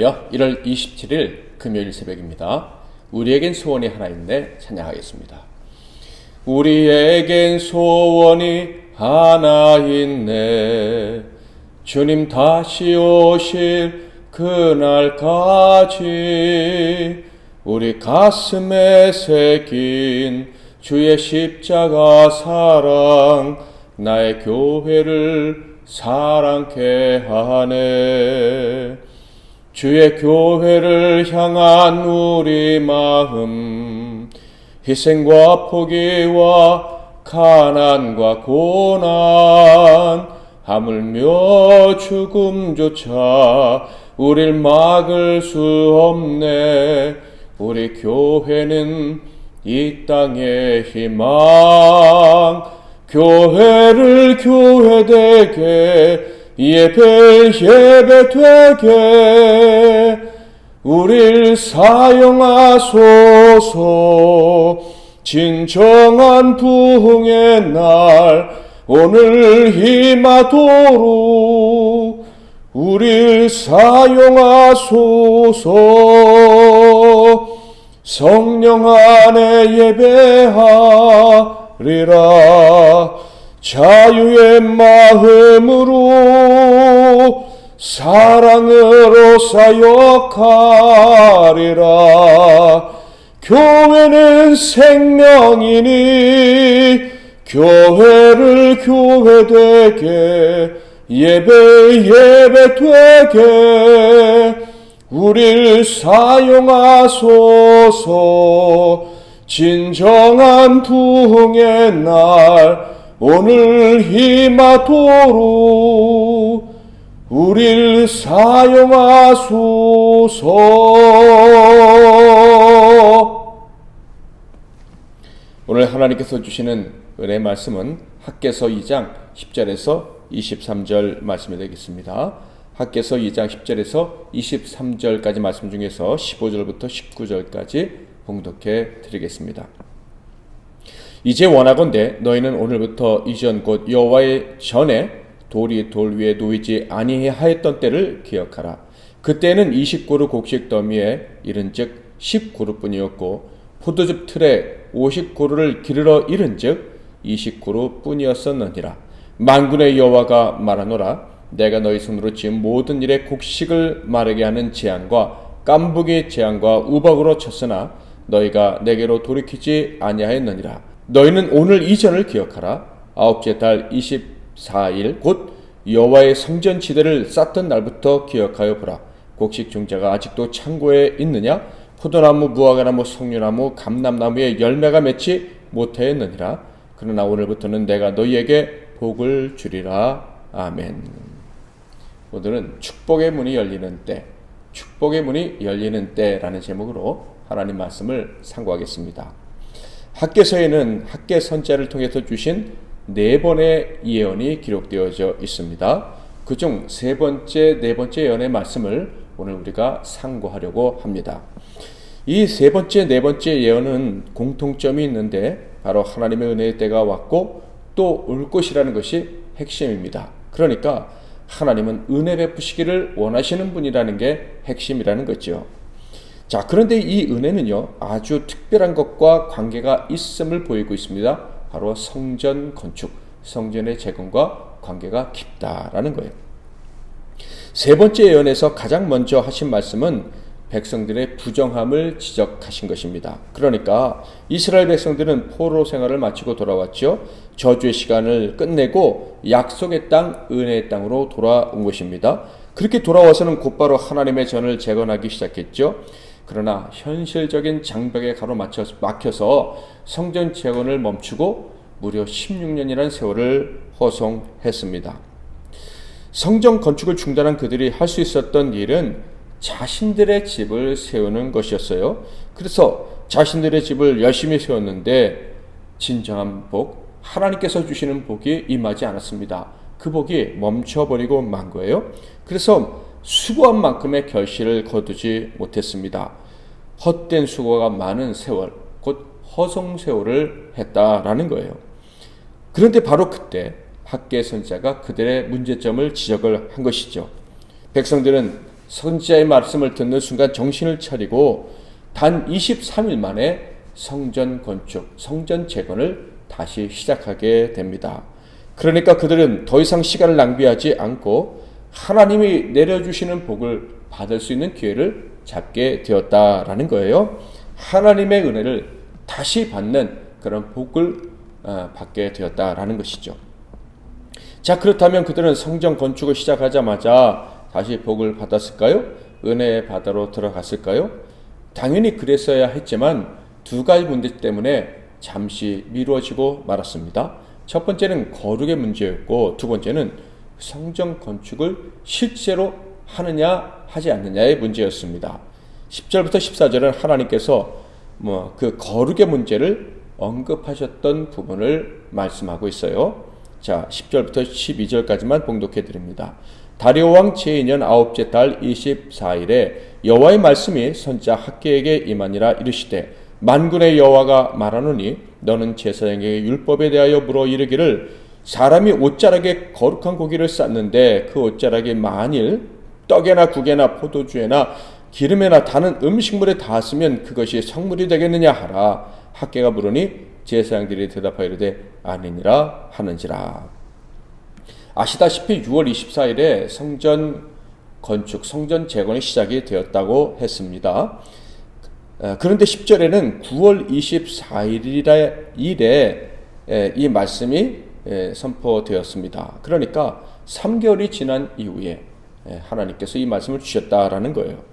할렐루야. 1월 27일 금요일 새벽입니다. 우리에겐 소원이 하나 있네 찬양하겠습니다. 우리에겐 소원이 하나 있네. 주님 다시 오실 그날까지 우리 가슴에 새긴 주의 십자가 사랑 나의 교회를 사랑케 하네. 주의 교회를 향한 우리 마음, 희생과 포기와 가난과 고난, 하물며 죽음조차 우릴 막을 수 없네. 우리 교회는 이 땅의 희망, 교회를 교회되게 예배되게 우릴 사용하소서. 진정한 부흥의 날 오늘 임하도록 우릴 사용하소서. 성령 안에 예배하리라. 자유의 마음으로 사랑으로 사역하리라. 교회는 생명이니 교회를 교회되게 예배되게 우릴 사용하소서. 진정한 부흥의 날 오늘 임하도록 우릴 사용하소서. 오늘 하나님께서 주시는 은혜의 말씀은 학개서 2장 10절에서 23절 말씀이 되겠습니다. 학개서 2장 10절에서 23절까지 말씀 중에서 15절부터 19절까지 봉독해 드리겠습니다. 이제 원하건대 너희는 오늘부터 이전 곧 여호와의 전에 돌이 돌 위에 놓이지 아니하였던 때를 기억하라. 그때는 20그루 곡식 더미에 이른즉 10그루뿐이었고 포도즙 틀에 50그루를 기르러 이른즉 20그루 뿐이었었느니라. 만군의 여호와가 말하노라. 내가 너희 손으로 지은 모든 일에 곡식을 마르게 하는 재앙과 깐부기 재앙과 우박으로 쳤으나 너희가 내게로 돌이키지 아니하였느니라. 너희는 오늘 이전을 기억하라. 아홉째 달 24일 곧 여호와의 성전 지대를 쌓던 날부터 기억하여 보라. 곡식 종자가 아직도 창고에 있느냐? 포도나무, 무화과나무, 석류나무, 감람나무에 열매가 맺지 못하였느니라. 그러나 오늘부터는 내가 너희에게 복을 주리라. 아멘. 오늘은 축복의 문이 열리는 때, 축복의 문이 열리는 때라는 제목으로 하나님 말씀을 상고하겠습니다. 학개서에는 학개 선자를 통해서 주신 4번의 예언이 기록되어져 있습니다. 그중 네 번째 예언의 말씀을 오늘 우리가 상고하려고 합니다. 이 네 번째 예언은 공통점이 있는데 바로 하나님의 은혜의 때가 왔고 또 올 것이라는 것이 핵심입니다. 그러니까 하나님은 은혜 베푸시기를 원하시는 분이라는 게 핵심이라는 거죠. 자, 그런데 이 은혜는요, 아주 특별한 것과 관계가 있음을 보이고 있습니다. 바로 성전 건축, 성전의 재건과 관계가 깊다라는 거예요. 세 번째 예언에서 가장 먼저 하신 말씀은 백성들의 부정함을 지적하신 것입니다. 그러니까 이스라엘 백성들은 포로 생활을 마치고 돌아왔죠. 저주의 시간을 끝내고 약속의 땅, 은혜의 땅으로 돌아온 것입니다. 그렇게 돌아와서는 곧바로 하나님의 전을 재건하기 시작했죠. 그러나 현실적인 장벽에 가로막혀서 성전 재건을 멈추고 무려 16년이라는 세월을 허송했습니다. 성전 건축을 중단한 그들이 할 수 있었던 일은 자신들의 집을 세우는 것이었어요. 그래서 자신들의 집을 열심히 세웠는데 진정한 복, 하나님께서 주시는 복이 임하지 않았습니다. 그 복이 멈춰버리고 만 거예요. 그래서 수고한 만큼의 결실을 거두지 못했습니다. 헛된 수고가 많은 세월, 곧 허송세월을 했다라는 거예요. 그런데 바로 그때 학개 선지자가 그들의 문제점을 지적을 한 것이죠. 백성들은 선지자의 말씀을 듣는 순간 정신을 차리고 단 23일 만에 성전 건축, 성전 재건을 다시 시작하게 됩니다. 그러니까 그들은 더 이상 시간을 낭비하지 않고 하나님이 내려주시는 복을 받을 수 있는 기회를 잡게 되었다라는 거예요. 하나님의 은혜를 다시 받는 그런 복을 받게 되었다라는 것이죠. 자, 그렇다면 그들은 성전 건축을 시작하자마자 다시 복을 받았을까요? 은혜의 바다로 들어갔을까요? 당연히 그랬어야 했지만 두 가지 문제 때문에 잠시 미뤄지고 말았습니다. 첫 번째는 거룩의 문제였고, 두 번째는 성전 건축을 실제로 하느냐 하지 않느냐의 문제였습니다. 10절부터 14절은 하나님께서 그 거룩의 문제를 언급하셨던 부분을 말씀하고 있어요. 자, 10절부터 12절까지만 봉독해 드립니다. 다리오 왕 제2년 9째 달 24일에 여호와의 말씀이 선지자 학개에게 임하니라. 이르시되 만군의 여호와가 말하노니 너는 제사장에게 율법에 대하여 물어 이르기를 사람이 옷자락에 거룩한 고기를 쌌는데 그 옷자락이 만일 떡에나 국에나 포도주에나 기름에나 다른 음식물에 닿았으면 그것이 성물이 되겠느냐 하라. 학개가 물으니 제사장들이 대답하여 이르되 아니니라 하는지라. 아시다시피 6월 24일에 성전 건축, 성전 재건이 시작이 되었다고 했습니다. 그런데 10절에는 9월 24일에 이 말씀이 선포되었습니다. 그러니까 3개월이 지난 이후에 하나님께서 이 말씀을 주셨다라는 거예요.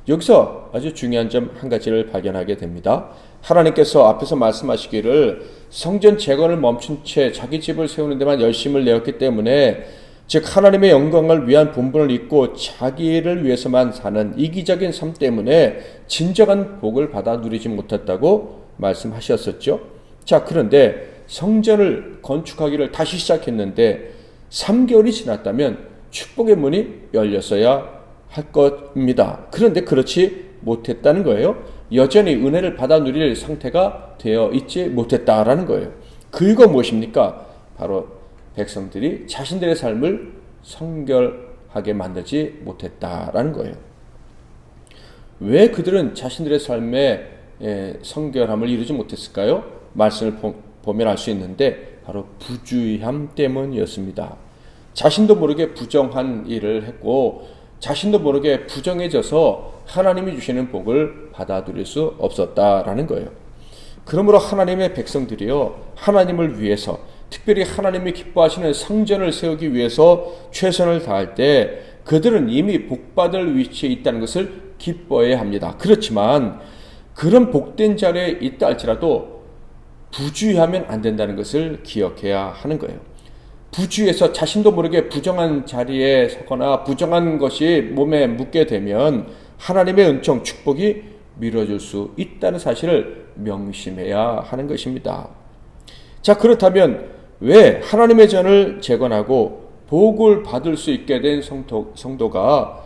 여기서 아주 중요한 점 한 가지를 발견하게 됩니다. 하나님께서 앞에서 말씀하시기를 성전 재건을 멈춘 채 자기 집을 세우는 데만 열심을 내었기 때문에, 즉 하나님의 영광을 위한 본분을 잊고 자기를 위해서만 사는 이기적인 삶 때문에 진정한 복을 받아 누리지 못했다고 말씀하셨었죠. 자, 그런데 성전을 건축하기를 다시 시작했는데 3개월이 지났다면 축복의 문이 열렸어야 할 겁니다. 그런데 그렇지 못했다는 거예요. 여전히 은혜를 받아 누릴 상태가 되어 있지 못했다라는 거예요. 그 이유가 무엇입니까? 바로 백성들이 자신들의 삶을 성결하게 만들지 못했다라는 거예요. 왜 그들은 자신들의 삶에 성결함을 이루지 못했을까요? 말씀을 보면 알 수 있는데 바로 부주의함 때문이었습니다. 자신도 모르게 부정한 일을 했고 자신도 모르게 부정해져서 하나님이 주시는 복을 받아 누릴 수 없었다라는 거예요. 그러므로 하나님의 백성들이요, 하나님을 위해서, 특별히 하나님이 기뻐하시는 성전을 세우기 위해서 최선을 다할 때 그들은 이미 복받을 위치에 있다는 것을 기뻐해야 합니다. 그렇지만 그런 복된 자리에 있다 할지라도 부주의하면 안 된다는 것을 기억해야 하는 거예요. 부주의해서 자신도 모르게 부정한 자리에 서거나 부정한 것이 몸에 묻게 되면 하나님의 은총, 축복이 미뤄질 수 있다는 사실을 명심해야 하는 것입니다. 자, 그렇다면 왜 하나님의 전을 재건하고 복을 받을 수 있게 된 성도가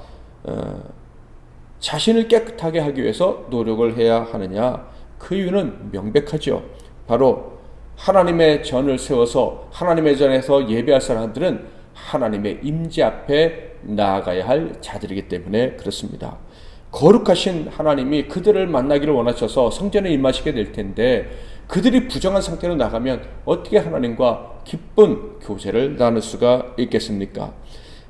자신을 깨끗하게 하기 위해서 노력을 해야 하느냐? 그 이유는 명백하죠. 바로 하나님의 전을 세워서 하나님의 전에서 예배할 사람들은 하나님의 임재 앞에 나아가야 할 자들이기 때문에 그렇습니다. 거룩하신 하나님이 그들을 만나기를 원하셔서 성전에 임하시게 될 텐데 그들이 부정한 상태로 나가면 어떻게 하나님과 기쁜 교제를 나눌 수가 있겠습니까?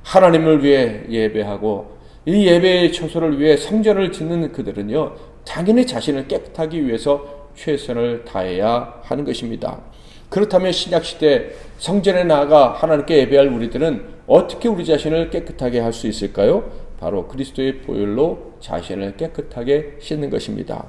하나님을 위해 예배하고 이 예배의 처소를 위해 성전을 짓는 그들은요, 당연히 자신을 깨끗하기 위해서 최선을 다해야 하는 것입니다. 그렇다면 신약시대 성전에 나아가 하나님께 예배할 우리들은 어떻게 우리 자신을 깨끗하게 할 수 있을까요? 바로 그리스도의 보혈로 자신을 깨끗하게 씻는 것입니다.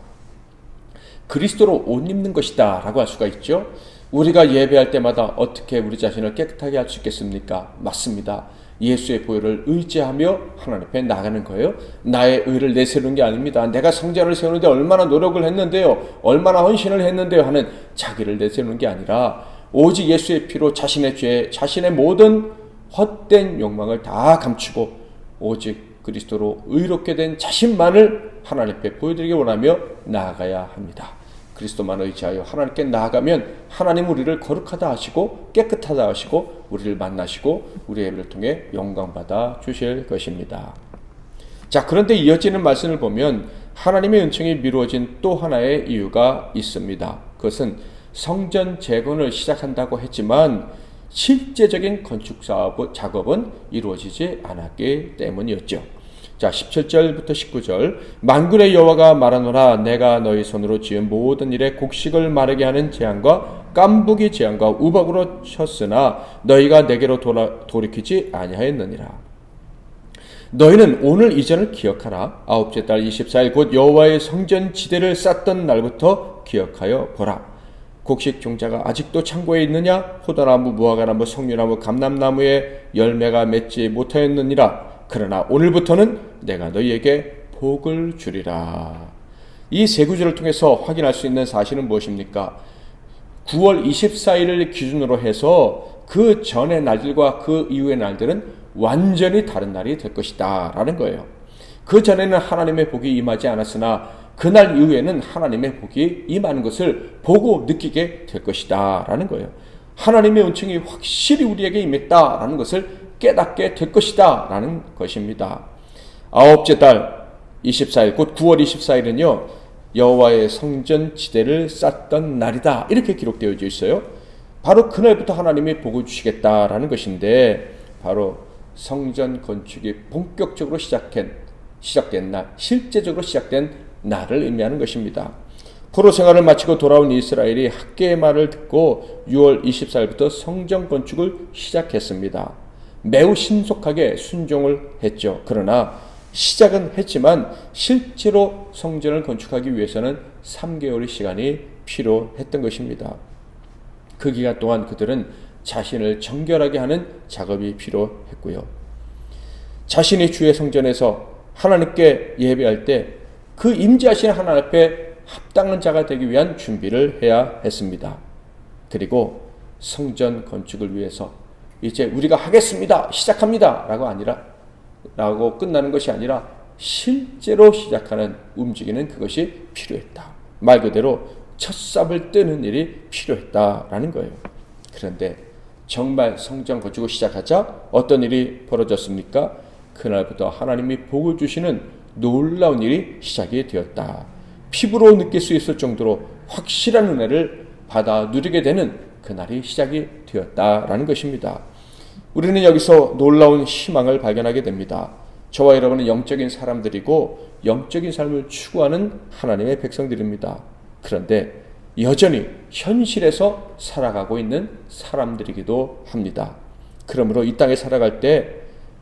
그리스도로 옷 입는 것이다 라고 할 수가 있죠. 우리가 예배할 때마다 어떻게 우리 자신을 깨끗하게 할 수 있겠습니까? 맞습니다. 예수의 보혈을 의지하며 하나님 앞에 나가는 거예요. 나의 의를 내세우는 게 아닙니다. 내가 성전을 세우는데 얼마나 노력을 했는데요, 얼마나 헌신을 했는데요 하는 자기를 내세우는 게 아니라 오직 예수의 피로 자신의 죄, 자신의 모든 헛된 욕망을 다 감추고 오직 그리스도로 의롭게 된 자신만을 하나님 앞에 보여드리기 원하며 나아가야 합니다. 그리스도만 의지하여 하나님께 나아가면 하나님 우리를 거룩하다 하시고 깨끗하다 하시고 우리를 만나시고 우리의 예배를 통해 영광받아 주실 것입니다. 자, 그런데 이어지는 말씀을 보면 하나님의 은총이 미루어진 또 하나의 이유가 있습니다. 그것은 성전 재건을 시작한다고 했지만 실제적인 건축 작업은 이루어지지 않았기 때문이었죠. 자, 17절부터 19절. 만군의 여호와가 말하노라, 내가 너희 손으로 지은 모든 일에 곡식을 마르게 하는 재앙과 깐부기 재앙과 우박으로 쳤으나 너희가 내게로 돌이키지 아니하였느니라. 너희는 오늘 이전을 기억하라. 아홉째 달 24일 곧 여호와의 성전 지대를 쌓던 날부터 기억하여 보라. 곡식 종자가 아직도 창고에 있느냐? 포도나무, 무화과나무, 석류나무, 감람나무에 열매가 맺지 못하였느니라. 그러나 오늘부터는 내가 너희에게 복을 주리라. 이 세 구절을 통해서 확인할 수 있는 사실은 무엇입니까? 9월 24일을 기준으로 해서 그 전의 날들과 그 이후의 날들은 완전히 다른 날이 될 것이다 라는 거예요. 그 전에는 하나님의 복이 임하지 않았으나 그날 이후에는 하나님의 복이 임하는 것을 보고 느끼게 될 것이다 라는 거예요. 하나님의 은총이 확실히 우리에게 임했다 라는 것을 깨닫게 될 것이다 라는 것입니다. 아홉째 달 24일 곧 9월 24일은요 여호와의 성전 지대를 쌓던 날이다 이렇게 기록되어 있어요. 바로 그날부터 하나님이 복을 주시겠다라는 것인데 바로 성전 건축이 본격적으로 시작된 날, 실제적으로 시작된 날을 의미하는 것입니다. 포로 생활을 마치고 돌아온 이스라엘이 학개의 말을 듣고 6월 24일부터 성전 건축을 시작했습니다. 매우 신속하게 순종을 했죠. 그러나 시작은 했지만 실제로 성전을 건축하기 위해서는 3개월의 시간이 필요했던 것입니다. 그 기간 동안 그들은 자신을 정결하게 하는 작업이 필요했고요. 자신이 주의 성전에서 하나님께 예배할 때 그 임재하시는 하나님 앞에 합당한 자가 되기 위한 준비를 해야 했습니다. 그리고 성전 건축을 위해서 이제 우리가 하겠습니다, 시작합니다 라고 끝나는 것이 아니라 실제로 시작하는 움직이는 그것이 필요했다. 말 그대로 첫 삽을 뜨는 일이 필요했다라는 거예요. 그런데 정말 성전 건축을 시작하자 어떤 일이 벌어졌습니까? 그날부터 하나님이 복을 주시는 놀라운 일이 시작이 되었다. 피부로 느낄 수 있을 정도로 확실한 은혜를 받아 누리게 되는 그날이 시작이 되었다라는 것입니다. 우리는 여기서 놀라운 희망을 발견하게 됩니다. 저와 여러분은 영적인 사람들이고 영적인 삶을 추구하는 하나님의 백성들입니다. 그런데 여전히 현실에서 살아가고 있는 사람들이기도 합니다. 그러므로 이 땅에 살아갈 때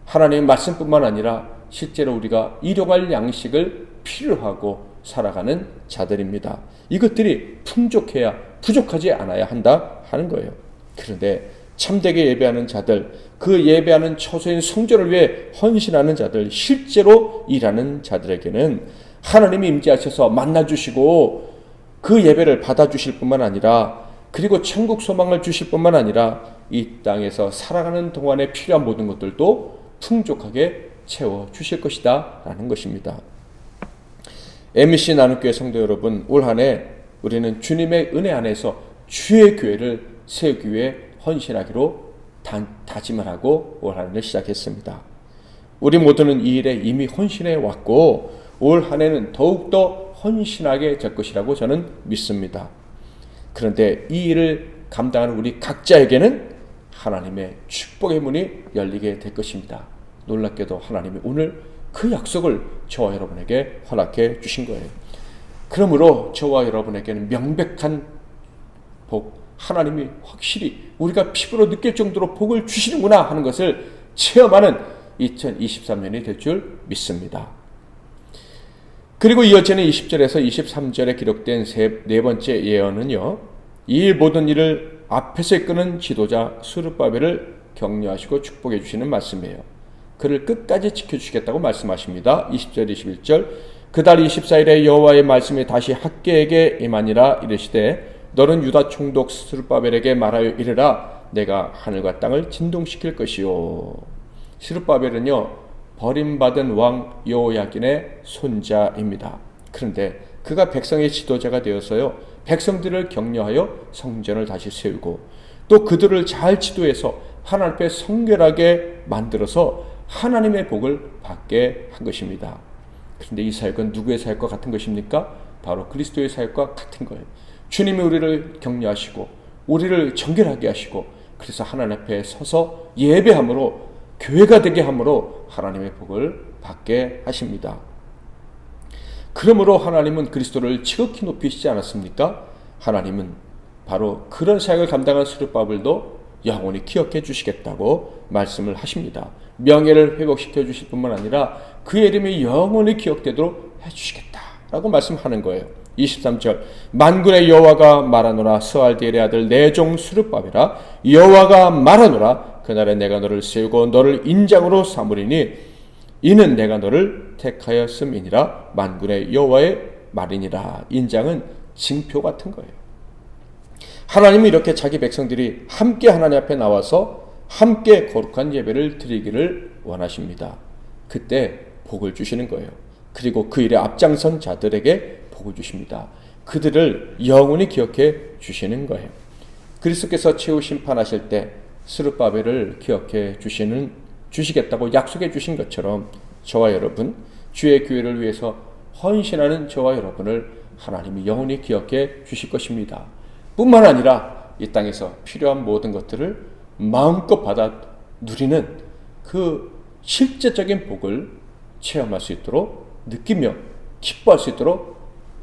하나님의 말씀뿐만 아니라 실제로 우리가 일용할 양식을 필요하고 살아가는 자들입니다. 이것들이 부족하지 않아야 한다 하는 거예요. 그런데 참되게 예배하는 자들, 그 예배하는 처소인 성전을 위해 헌신하는 자들, 실제로 일하는 자들에게는 하나님이 임재하셔서 만나주시고 그 예배를 받아주실 뿐만 아니라 그리고 천국 소망을 주실 뿐만 아니라 이 땅에서 살아가는 동안에 필요한 모든 것들도 풍족하게 채워주실 것이다 라는 것입니다. MBC 나눔교회 성도 여러분, 올 한 해 우리는 주님의 은혜 안에서 주의 교회를 세우기 위해 헌신하기로 다짐을 하고 올 한 해를 시작했습니다. 우리 모두는 이 일에 이미 헌신해 왔고 올 한 해는 더욱더 헌신하게 될 것이라고 저는 믿습니다. 그런데 이 일을 감당하는 우리 각자에게는 하나님의 축복의 문이 열리게 될 것입니다. 놀랍게도 하나님이 오늘 그 약속을 저와 여러분에게 허락해 주신 거예요. 그러므로 저와 여러분에게는 명백한 복, 하나님이 확실히 우리가 피부로 느낄 정도로 복을 주시는구나 하는 것을 체험하는 2023년이 될 줄 믿습니다. 그리고 이어지는 20절에서 23절에 기록된 네 번째 예언은요, 이 모든 일을 앞에서 이끄는 지도자 스룹바벨을 격려하시고 축복해 주시는 말씀이에요. 그를 끝까지 지켜주시겠다고 말씀하십니다. 20절 21절 그달 24일에 여호와의 말씀이 다시 학개에게 임하니라. 이르시되 너는 유다 총독 스룹바벨에게 말하여 이르라. 내가 하늘과 땅을 진동시킬 것이요. 스룹바벨은요 버림받은 왕 여호야긴의 손자입니다. 그런데 그가 백성의 지도자가 되어서요 백성들을 격려하여 성전을 다시 세우고 또 그들을 잘 지도해서 하나님 앞에 성결하게 만들어서 하나님의 복을 받게 한 것입니다. 그런데 이 사역은 누구의 사역과 같은 것입니까? 바로 그리스도의 사역과 같은 거예요. 주님이 우리를 격려하시고 우리를 정결하게 하시고 그래서 하나님 앞에 서서 예배함으로 교회가 되게 함으로 하나님의 복을 받게 하십니다. 그러므로 하나님은 그리스도를 지극히 높이시지 않았습니까? 하나님은 바로 그런 사역을 감당한 스룹바벨도 영원히 기억해 주시겠다고 말씀을 하십니다. 명예를 회복시켜 주실 뿐만 아니라 그의 이름이 영원히 기억되도록 해주시겠다라고 말씀하는 거예요. 23절 만군의 여호와가 말하노라 스알디엘의 아들 내 종 스룹바벨아 여호와가 말하노라 그날에 내가 너를 세우고 너를 인장으로 삼으리니 이는 내가 너를 택하였음이니라 만군의 여호와의 말이니라. 인장은 징표 같은 거예요. 하나님은 이렇게 자기 백성들이 함께 하나님 앞에 나와서 함께 거룩한 예배를 드리기를 원하십니다. 그때 복을 주시는 거예요. 그리고 그 일에 앞장선 자들에게 복을 주십니다. 그들을 영원히 기억해 주시는 거예요. 그리스도께서 최후 심판하실 때 스룹바벨을 기억해 주시겠다고 약속해 주신 것처럼 저와 여러분, 주의 교회를 위해서 헌신하는 저와 여러분을 하나님이 영원히 기억해 주실 것입니다. 뿐만 아니라 이 땅에서 필요한 모든 것들을 마음껏 받아 누리는 그 실제적인 복을 체험할 수 있도록 느끼며 기뻐할 수 있도록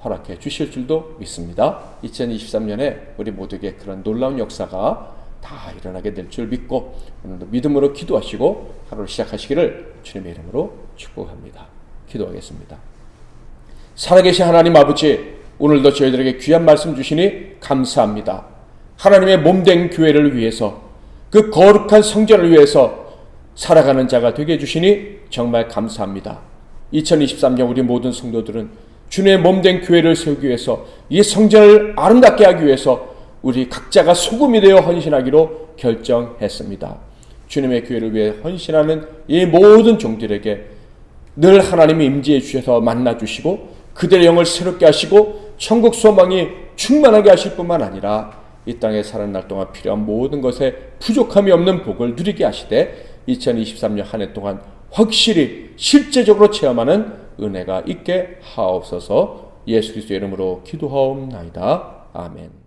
허락해 주실 줄도 믿습니다. 2023년에 우리 모두에게 그런 놀라운 역사가 다 일어나게 될 줄 믿고 오늘도 믿음으로 기도하시고 하루를 시작하시기를 주님의 이름으로 축복합니다. 기도하겠습니다. 살아계신 하나님 아버지, 오늘도 저희들에게 귀한 말씀 주시니 감사합니다. 하나님의 몸된 교회를 위해서 그 거룩한 성전을 위해서 살아가는 자가 되게 해주시니 정말 감사합니다. 2023년 우리 모든 성도들은 주님의 몸된 교회를 세우기 위해서 이 성전을 아름답게 하기 위해서 우리 각자가 소금이 되어 헌신하기로 결정했습니다. 주님의 교회를 위해 헌신하는 이 모든 종들에게 늘 하나님이 임재해 주셔서 만나주시고 그들의 영을 새롭게 하시고 천국 소망이 충만하게 하실 뿐만 아니라 이 땅에 사는 날 동안 필요한 모든 것에 부족함이 없는 복을 누리게 하시되 2023년 한 해 동안 확실히 실제적으로 체험하는 은혜가 있게 하옵소서. 예수 그리스도의 이름으로 기도하옵나이다. 아멘.